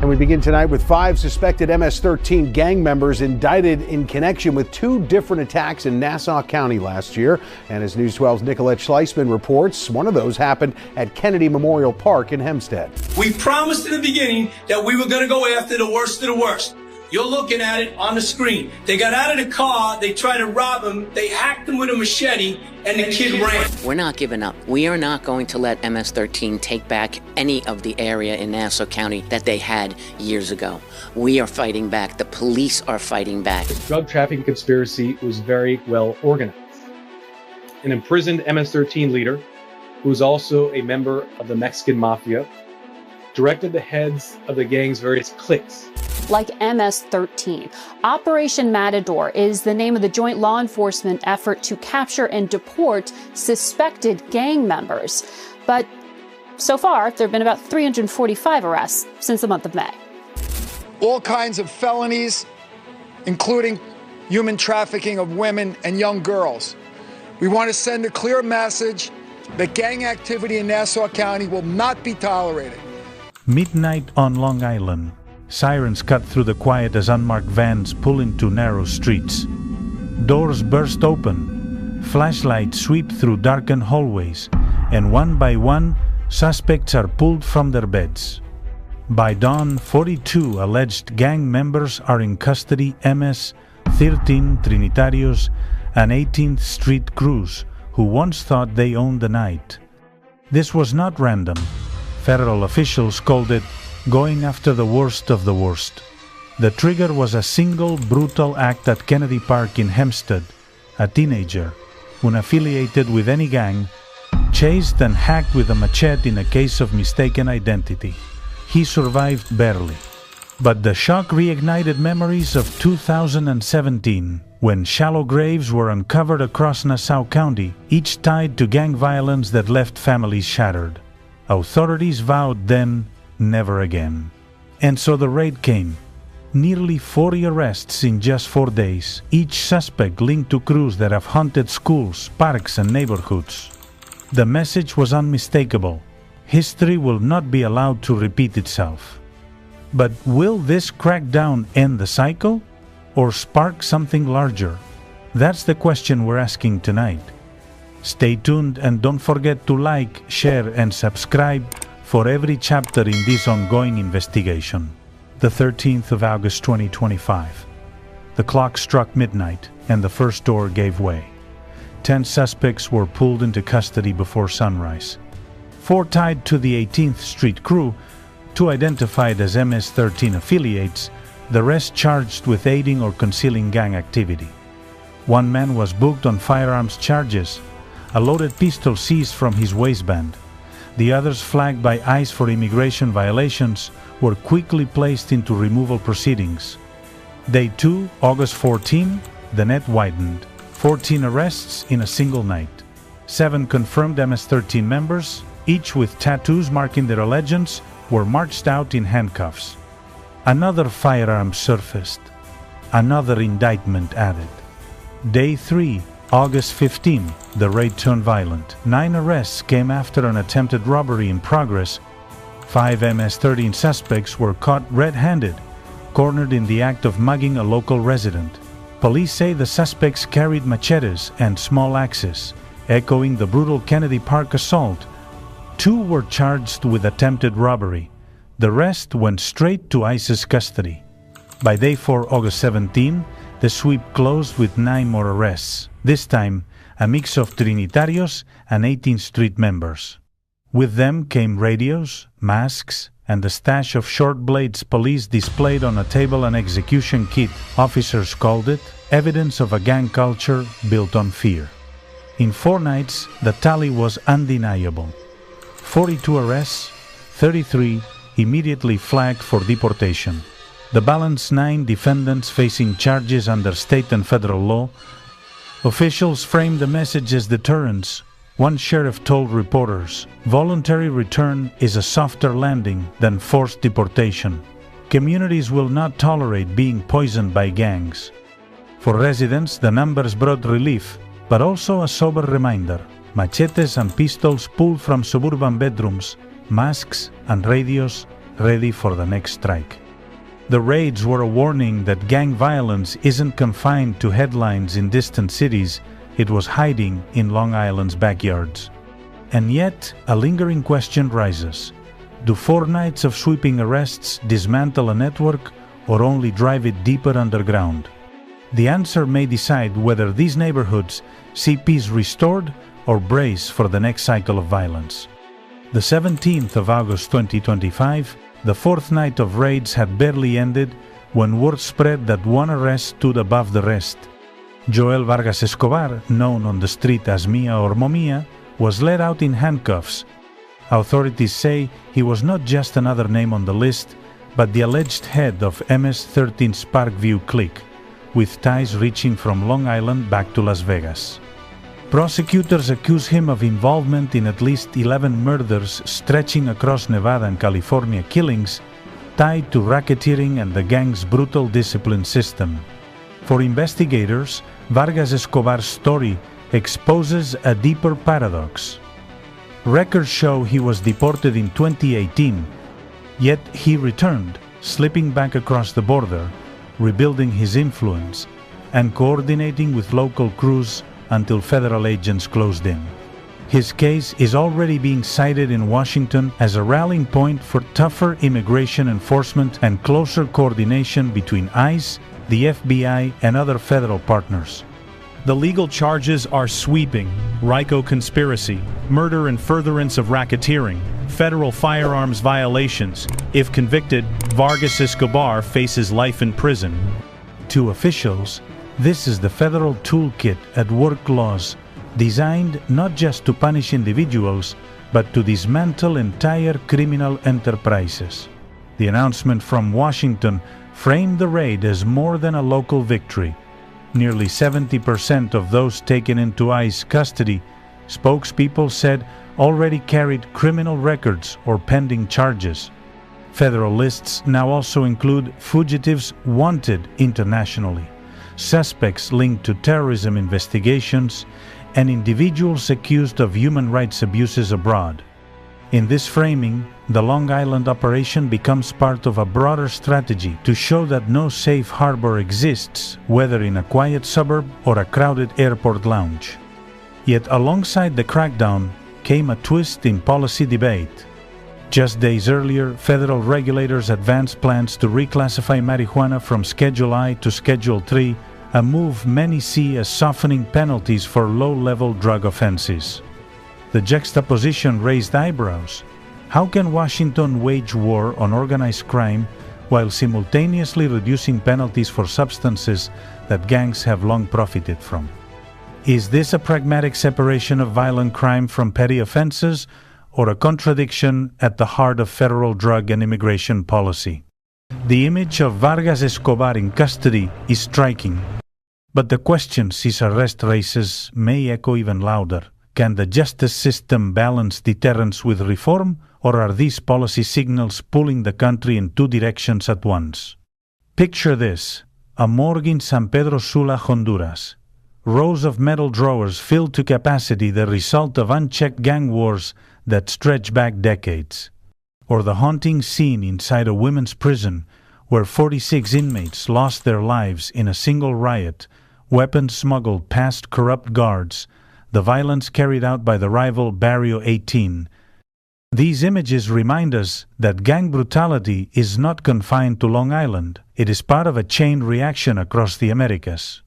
And we begin tonight with 5 suspected MS-13 gang members indicted in connection with 2 different attacks in Nassau County last year. And as News 12's Nicolette Schleisman reports, one of those happened at Kennedy Memorial Park in Hempstead. We promised in the beginning that we were going to go after the worst of the worst. You're looking at it on the screen. They got out of the car, they tried to rob him, they hacked him with a machete, and the kid ran. We're not giving up. We are not going to let MS-13 take back any of the area in Nassau County that they had years ago. We are fighting back. The police are fighting back. The drug trafficking conspiracy was very well organized. An imprisoned MS-13 leader, who was also a member of the Mexican Mafia, directed the heads of the gang's various cliques. Like MS-13. Operation Matador is the name of the joint law enforcement effort to capture and deport suspected gang members. But so far, there have been about 345 arrests since the month of May. All kinds of felonies, including human trafficking of women and young girls. We want to send a clear message that gang activity in Nassau County will not be tolerated. Midnight on Long Island. Sirens cut through the quiet as unmarked vans pull into narrow streets. Doors burst open. Flashlights sweep through darkened hallways, and one by one, suspects are pulled from their beds. By dawn, 42 alleged gang members are in custody. MS-13 Trinitarios, an 18th Street crews who once thought they owned the night. This was not random. Federal officials called it going after the worst of the worst. The trigger was a single brutal act at Kennedy Park in Hempstead. A teenager, unaffiliated with any gang, chased and hacked with a machete in a case of mistaken identity. He survived barely. But the shock reignited memories of 2017, when shallow graves were uncovered across Nassau County, each tied to gang violence that left families shattered. Authorities vowed then, never again. And so the raid came. Nearly 40 arrests in just 4 days, each suspect linked to crews that have haunted schools, parks, and neighborhoods. The message was unmistakable. History will not be allowed to repeat itself. But will this crackdown end the cycle, or spark something larger? That's the question we're asking tonight. Stay tuned and don't forget to like, share, and subscribe for every chapter in this ongoing investigation. The 13th of August 2025. The clock struck midnight and the first door gave way. 10 suspects were pulled into custody before sunrise. 4 tied to the 18th Street crew, 2 identified as MS-13 affiliates, the rest charged with aiding or concealing gang activity. 1 man was booked on firearms charges, a loaded pistol seized from his waistband. The others, flagged by ICE for immigration violations, were quickly placed into removal proceedings. Day 2, August 14, the net widened. 14 arrests in a single night. 7 confirmed MS-13 members, each with tattoos marking their allegiance, were marched out in handcuffs. Another firearm surfaced. Another indictment added. Day 3, August 15, the raid turned violent. 9 arrests came after an attempted robbery in progress. 5 MS-13 suspects were caught red-handed, cornered in the act of mugging a local resident. Police say the suspects carried machetes and small axes, echoing the brutal Kennedy Park assault. 2 were charged with attempted robbery. The rest went straight to ICE's custody. By day 4, August 17, the sweep closed with 9 more arrests. This time, a mix of Trinitarios and 18th Street members. With them came radios, masks, and the stash of short blades police displayed on a table and execution kit. Officers called it evidence of a gang culture built on fear. In 4 nights, the tally was undeniable. 42 arrests, 33 immediately flagged for deportation. The balance 9 defendants facing charges under state and federal law. Officials framed the message as deterrence. One sheriff told reporters, "Voluntary return is a softer landing than forced deportation. Communities will not tolerate being poisoned by gangs." For residents, the numbers brought relief, but also a sober reminder. Machetes and pistols pulled from suburban bedrooms, masks and radios ready for the next strike. The raids were a warning that gang violence isn't confined to headlines in distant cities, it was hiding in Long Island's backyards. And yet, a lingering question rises. Do 4 nights of sweeping arrests dismantle a network or only drive it deeper underground? The answer may decide whether these neighborhoods see peace restored or brace for the next cycle of violence. The 17th of August 2025, the 4th night of raids had barely ended when word spread that one arrest stood above the rest. Joel Vargas Escobar, known on the street as Mia or Momia, was led out in handcuffs. Authorities say he was not just another name on the list, but the alleged head of MS-13's Parkview clique, with ties reaching from Long Island back to Las Vegas. Prosecutors accuse him of involvement in at least 11 murders stretching across Nevada and California killings tied to racketeering and the gang's brutal discipline system. For investigators, Vargas Escobar's story exposes a deeper paradox. Records show he was deported in 2018, yet he returned, slipping back across the border, rebuilding his influence, and coordinating with local crews until federal agents closed in. His case is already being cited in Washington as a rallying point for tougher immigration enforcement and closer coordination between ICE, the FBI, and other federal partners. The legal charges are sweeping: RICO conspiracy, murder and furtherance of racketeering, federal firearms violations. If convicted, Vargas Escobar faces life in prison. To officials, this is the federal toolkit at work laws, designed not just to punish individuals, but to dismantle entire criminal enterprises. The announcement from Washington framed the raid as more than a local victory. Nearly 70% of those taken into ICE custody, spokespeople said, already carried criminal records or pending charges. Federal lists now also include fugitives wanted internationally, suspects linked to terrorism investigations, and individuals accused of human rights abuses abroad. In this framing, the Long Island operation becomes part of a broader strategy to show that no safe harbor exists, whether in a quiet suburb or a crowded airport lounge. Yet alongside the crackdown came a twist in policy debate. Just days earlier, federal regulators advanced plans to reclassify marijuana from Schedule I to Schedule III, a move many see as softening penalties for low-level drug offenses. The juxtaposition raised eyebrows. How can Washington wage war on organized crime while simultaneously reducing penalties for substances that gangs have long profited from? Is this a pragmatic separation of violent crime from petty offenses, or a contradiction at the heart of federal drug and immigration policy? The image of Vargas Escobar in custody is striking, but the questions his arrest raises may echo even louder. Can the justice system balance deterrence with reform, or are these policy signals pulling the country in two directions at once? Picture this: a morgue in San Pedro Sula, Honduras. Rows of metal drawers filled to capacity, the result of unchecked gang wars that stretch back decades. Or the haunting scene inside a women's prison where 46 inmates lost their lives in a single riot, weapons smuggled past corrupt guards, the violence carried out by the rival Barrio 18. These images remind us that gang brutality is not confined to Long Island. It is part of a chain reaction across the Americas.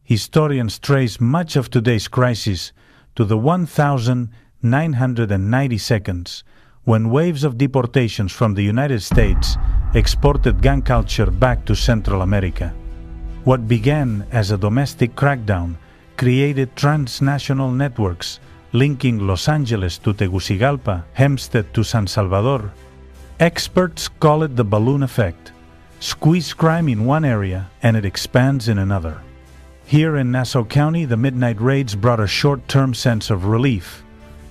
Historians trace much of today's crisis to the 1,990 seconds when waves of deportations from the United States exported gang culture back to Central America. What began as a domestic crackdown created transnational networks linking Los Angeles to Tegucigalpa, Hempstead to San Salvador. Experts call it the balloon effect. Squeeze crime in one area and it expands in another. Here in Nassau County, the midnight raids brought a short-term sense of relief.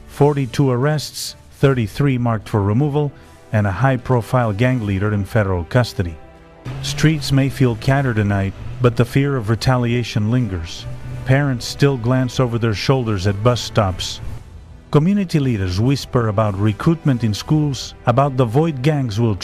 42 arrests, 33 marked for removal, and a high-profile gang leader in federal custody. Streets may feel quieter tonight, but the fear of retaliation lingers. Parents still glance over their shoulders at bus stops. Community leaders whisper about recruitment in schools, about the void gangs will